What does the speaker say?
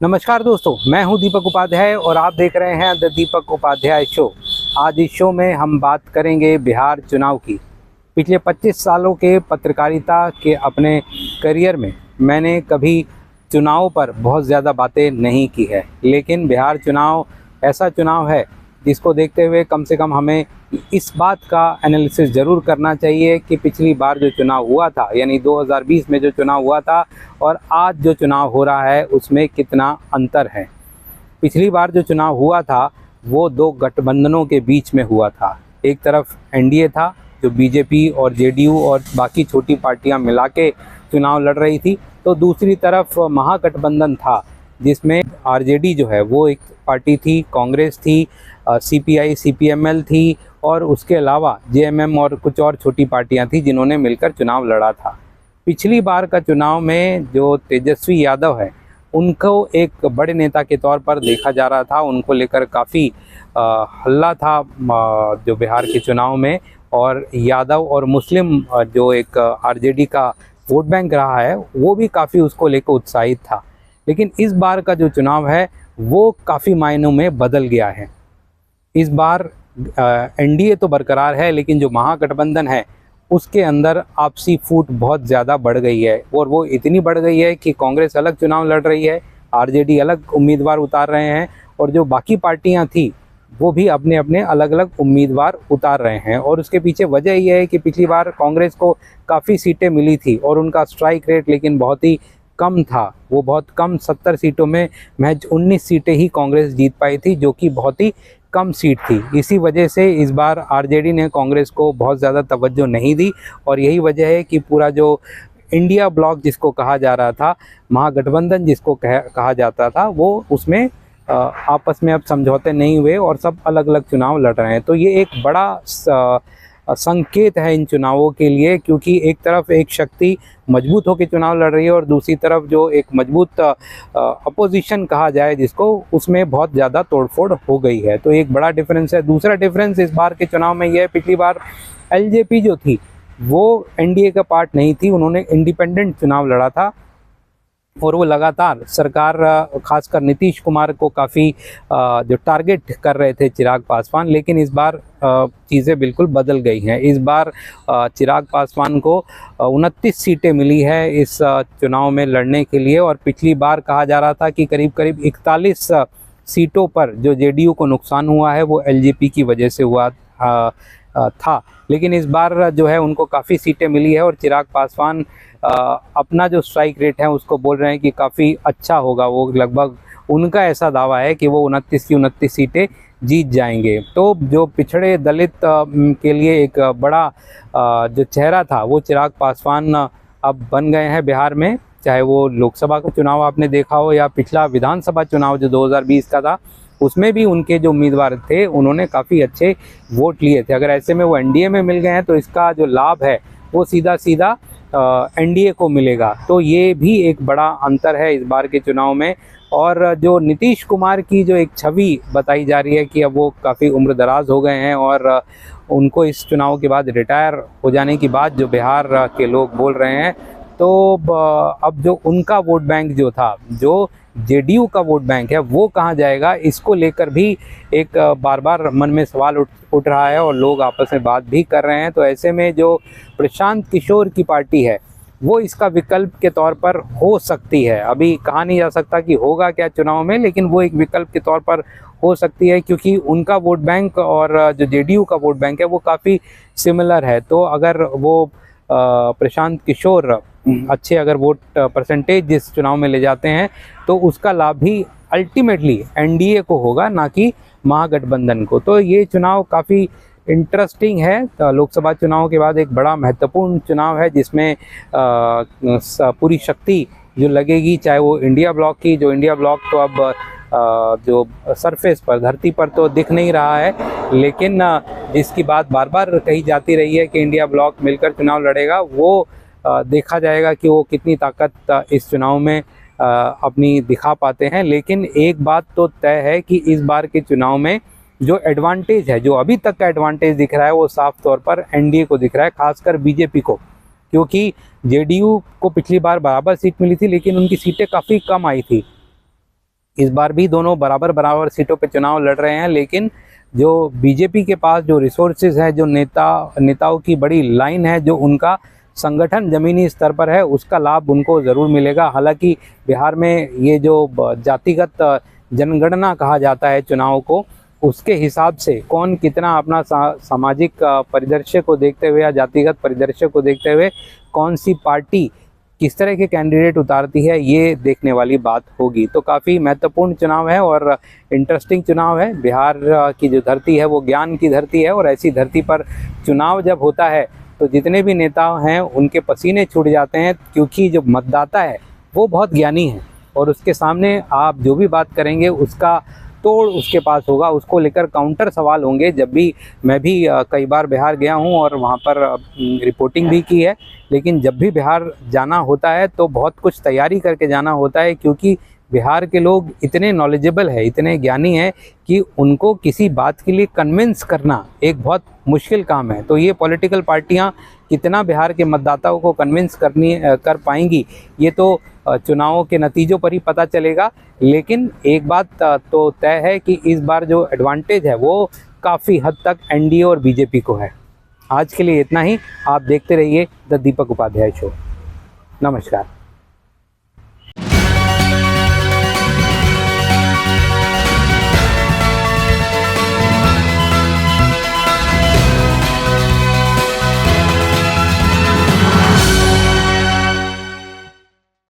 नमस्कार दोस्तों, मैं हूं दीपक उपाध्याय और आप देख रहे हैं द दीपक उपाध्याय शो। आज इस शो में हम बात करेंगे बिहार चुनाव की। पिछले 25 सालों के पत्रकारिता के अपने करियर में मैंने कभी चुनाव पर बहुत ज़्यादा बातें नहीं की है, लेकिन बिहार चुनाव ऐसा चुनाव है जिसको देखते हुए कम से कम हमें इस बात का एनालिसिस ज़रूर करना चाहिए कि पिछली बार जो चुनाव हुआ था, यानी 2020 में जो चुनाव हुआ था और आज जो चुनाव हो रहा है उसमें कितना अंतर है। पिछली बार जो चुनाव हुआ था वो दो गठबंधनों के बीच में हुआ था। एक तरफ एनडीए था जो बीजेपी और जेडीयू और बाकी छोटी पार्टियां मिला के चुनाव लड़ रही थी, तो दूसरी तरफ महागठबंधन था जिसमें आरजेडी जो है वो एक पार्टी थी, कांग्रेस थी, सीपीआई सीपीएमएल थी और उसके अलावा जेएमएम और कुछ और छोटी पार्टियां थी जिन्होंने मिलकर चुनाव लड़ा था। पिछली बार का चुनाव में जो तेजस्वी यादव है उनको एक बड़े नेता के तौर पर देखा जा रहा था, उनको लेकर काफ़ी हल्ला था जो बिहार के चुनाव में, और यादव और मुस्लिम जो एक आरजेडी का वोट बैंक रहा है वो भी काफ़ी उसको लेकर उत्साहित था। लेकिन इस बार का जो चुनाव है वो काफ़ी मायनों में बदल गया है। इस बार एनडीए तो बरकरार है, लेकिन जो महागठबंधन है उसके अंदर आपसी फूट बहुत ज़्यादा बढ़ गई है, और वो इतनी बढ़ गई है कि कांग्रेस अलग चुनाव लड़ रही है, आरजेडी अलग उम्मीदवार उतार रहे हैं और जो बाकी पार्टियां थी वो भी अपने अपने अलग अलग उम्मीदवार उतार रहे हैं। और उसके पीछे वजह ये है कि पिछली बार कांग्रेस को काफ़ी सीटें मिली थी और उनका स्ट्राइक रेट लेकिन बहुत ही कम था। वो बहुत कम 70 सीटों में महज 19 सीटें ही कांग्रेस जीत पाई थी, जो कि बहुत ही कम सीट थी। इसी वजह से इस बार आरजेडी ने कांग्रेस को बहुत ज़्यादा तवज्जो नहीं दी और यही वजह है कि पूरा जो इंडिया ब्लॉक जिसको कहा जा रहा था, महागठबंधन जिसको कहा जाता था, वो उसमें आपस में अब समझौते नहीं हुए और सब अलग अलग चुनाव लड़ रहे हैं। तो ये एक बड़ा संकेत है इन चुनावों के लिए, क्योंकि एक तरफ एक शक्ति मजबूत होकर चुनाव लड़ रही है और दूसरी तरफ जो एक मजबूत अपोजिशन कहा जाए जिसको, उसमें बहुत ज़्यादा तोड़फोड़ हो गई है। तो एक बड़ा डिफरेंस है। दूसरा डिफरेंस इस बार के चुनाव में यह है, पिछली बार एलजेपी जो थी वो एनडीए का पार्ट नहीं थी, उन्होंने इंडिपेंडेंट चुनाव लड़ा था और वो लगातार सरकार, खासकर नीतीश कुमार को काफ़ी जो टारगेट कर रहे थे चिराग पासवान। लेकिन इस बार चीज़ें बिल्कुल बदल गई हैं। इस बार चिराग पासवान को 29 सीटें मिली है इस चुनाव में लड़ने के लिए, और पिछली बार कहा जा रहा था कि करीब करीब 41 सीटों पर जो जेडीयू को नुकसान हुआ है वो एलजेपी की वजह से हुआ था। लेकिन इस बार जो है उनको काफ़ी सीटें मिली है और चिराग पासवान अपना जो स्ट्राइक रेट है उसको बोल रहे हैं कि काफ़ी अच्छा होगा। वो लगभग, उनका ऐसा दावा है कि वो 29 की 29 सीटें जीत जाएंगे। तो जो पिछड़े दलित के लिए एक बड़ा जो चेहरा था वो चिराग पासवान अब बन गए हैं बिहार में। चाहे वो लोकसभा का चुनाव आपने देखा हो या पिछला विधानसभा चुनाव जो 2020 का था, उसमें भी उनके जो उम्मीदवार थे उन्होंने काफ़ी अच्छे वोट लिए थे। अगर ऐसे में वो एनडीए में मिल गए हैं तो इसका जो लाभ है वो सीधा सीधा एनडीए को मिलेगा। तो ये भी एक बड़ा अंतर है इस बार के चुनाव में। और जो नीतीश कुमार की जो एक छवि बताई जा रही है कि अब वो काफ़ी उम्र दराज हो गए हैं और उनको इस चुनाव के बाद रिटायर हो जाने की बात जो बिहार के लोग बोल रहे हैं, तो अब जो उनका वोट बैंक जो था, जो जेडीयू का वोट बैंक है, वो कहाँ जाएगा, इसको लेकर भी एक बार बार मन में सवाल उठ रहा है और लोग आपस में बात भी कर रहे हैं। तो ऐसे में जो प्रशांत किशोर की पार्टी है वो इसका विकल्प के तौर पर हो सकती है। अभी कहा नहीं जा सकता कि होगा क्या चुनाव में, लेकिन वो एक विकल्प के तौर पर हो सकती है, क्योंकि उनका वोट बैंक और जो जेडीयू का वोट बैंक है वो काफ़ी सिमिलर है। तो अगर वो प्रशांत किशोर अच्छे अगर वोट परसेंटेज जिस चुनाव में ले जाते हैं तो उसका लाभ भी अल्टीमेटली एनडीए को होगा, ना कि महागठबंधन को। तो ये चुनाव काफ़ी इंटरेस्टिंग है। लोकसभा चुनाव के बाद एक बड़ा महत्वपूर्ण चुनाव है जिसमें पूरी शक्ति जो लगेगी, चाहे वो इंडिया ब्लॉक की, जो इंडिया ब्लॉक तो अब जो सरफेस पर, धरती पर तो दिख नहीं रहा है, लेकिन जिसकी बात बार बार कही जाती रही है कि इंडिया ब्लॉक मिलकर चुनाव लड़ेगा, वो देखा जाएगा कि वो कितनी ताकत इस चुनाव में अपनी दिखा पाते हैं। लेकिन एक बात तो तय है कि इस बार के चुनाव में जो एडवांटेज है, जो अभी तक का एडवांटेज दिख रहा है, वो साफ तौर पर एनडीए को दिख रहा है, खासकर बीजेपी को। क्योंकि जेडीयू को पिछली बार बराबर सीट मिली थी लेकिन उनकी सीटें काफ़ी कम आई थी। इस बार भी दोनों बराबर बराबर सीटों पे चुनाव लड़ रहे हैं, लेकिन जो बीजेपी के पास जो रिसोर्सेज है, जो नेताओं की बड़ी लाइन है, जो उनका संगठन ज़मीनी स्तर पर है, उसका लाभ उनको ज़रूर मिलेगा। हालांकि बिहार में ये जो जातिगत जनगणना कहा जाता है चुनाव को, उसके हिसाब से कौन कितना अपना सामाजिक परिदृश्य को देखते हुए या जातिगत परिदृश्य को देखते हुए कौन सी पार्टी किस तरह के कैंडिडेट उतारती है, ये देखने वाली बात होगी। तो काफ़ी महत्वपूर्ण चुनाव है और इंटरेस्टिंग चुनाव है। बिहार की जो धरती है वो ज्ञान की धरती है, और ऐसी धरती पर चुनाव जब होता है तो जितने भी नेता हैं उनके पसीने छूट जाते हैं, क्योंकि जो मतदाता है वो बहुत ज्ञानी है और उसके सामने आप जो भी बात करेंगे उसका तोड़ उसके पास होगा, उसको लेकर काउंटर सवाल होंगे। जब भी मैं भी कई बार बिहार गया हूं और वहां पर रिपोर्टिंग भी की है, लेकिन जब भी बिहार जाना होता है तो बहुत कुछ तैयारी करके जाना होता है, क्योंकि बिहार के लोग इतने नॉलेजेबल है, इतने ज्ञानी हैं कि उनको किसी बात के लिए कन्विंस करना एक बहुत मुश्किल काम है। तो ये पॉलिटिकल पार्टियां कितना बिहार के मतदाताओं को कन्विंस कर पाएंगी, ये तो चुनावों के नतीजों पर ही पता चलेगा। लेकिन एक बात तो तय है कि इस बार जो एडवांटेज है वो काफ़ी हद तक एनडीए और बीजेपी को है। आज के लिए इतना ही। आप देखते रहिए द दीपक उपाध्याय शो। नमस्कार।